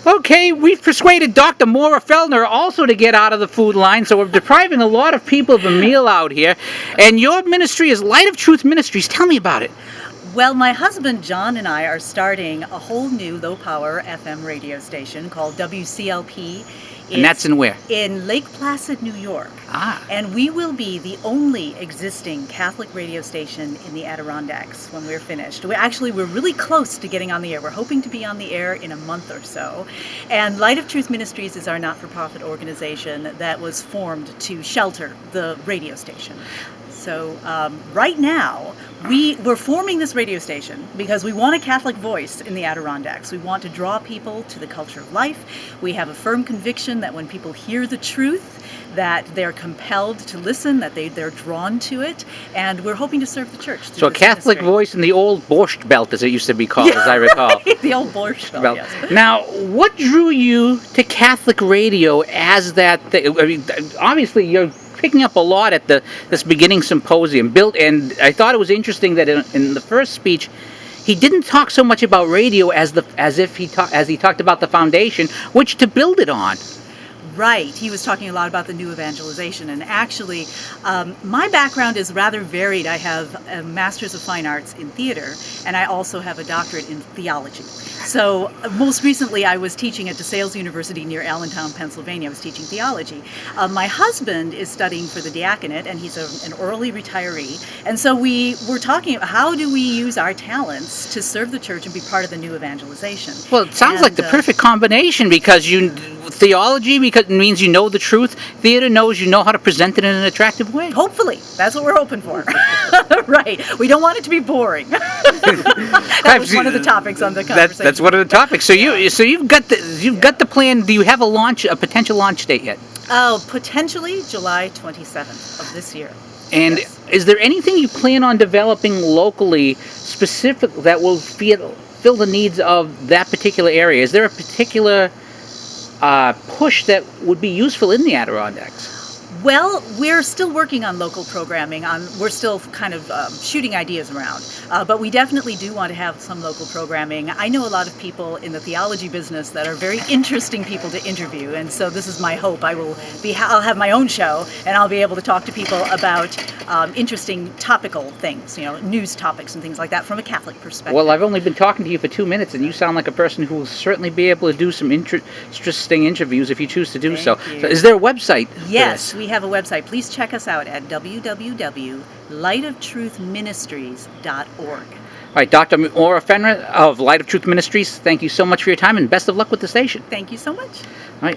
Okay, we've persuaded Dr. Maura Fellner also to get out of the food line, so we're depriving a lot of people of a meal out here. And your ministry is Light of Truth Ministries. Tell me about it. Well, my husband John and I are starting a whole new low-power FM radio station called WCLP. And that's in where? In Lake Placid, New York. Ah. And we will be the only existing Catholic radio station in the Adirondacks when we're finished. We're really close to getting on the air. We're hoping to be on the air in a month or so. And Light of Truth Ministries is our not-for-profit organization that was formed to shelter the radio station. So right now, we're forming this radio station because we want a Catholic voice in the Adirondacks. We want to draw people to the culture of life. We have a firm conviction that when people hear the truth, that they're compelled to listen, that they're drawn to it, and we're hoping to serve the church. So a Catholic voice in the old Borscht Belt, as it used to be called, as I recall. Right, the old Borscht Belt, yes. Now, what drew you to Catholic radio as that thing? I mean, obviously you're picking up a lot at this beginning symposium and I thought it was interesting that in the first speech he didn't talk so much about radio as he talked about the foundation, which to build it on. Right. He was talking a lot about the new evangelization. And actually, my background is rather varied. I have a Master's of Fine Arts in theater, and I also have a doctorate in theology. So most recently, I was teaching at DeSales University near Allentown, Pennsylvania. I was teaching theology. My husband is studying for the diaconate, and he's an early retiree. And so we were talking about how do we use our talents to serve the church and be part of the new evangelization. Well, it sounds like the perfect combination because theology means you know the truth. Theater knows you know how to present it in an attractive way. Hopefully. That's what we're hoping for. Right. We don't want it to be boring. That was one of the topics on the conversation. That's one of the topics. So you've got the plan. Do you have a potential launch date yet? Oh, potentially July 27th of this year. And yes. Is there anything you plan on developing locally specific that will fill the needs of that particular area? Is there a particular push that would be useful in the Adirondacks? Well, we're still working on local programming. We're still kind of shooting ideas around. But we definitely do want to have some local programming. I know a lot of people in the theology business that are very interesting people to interview. And so this is my hope. I'll have my own show, and I'll be able to talk to people about interesting topical things, news topics and things like that from a Catholic perspective. Well, I've only been talking to you for 2 minutes, and you sound like a person who will certainly be able to do some interesting interviews if you choose to do so. So is there a website? Yes, we have a website. Please check us out at www.lightoftruthministries.org. All right, Dr. Maura Fellner of Light of Truth Ministries, thank you so much for your time, and best of luck with the station. Thank you so much. All right.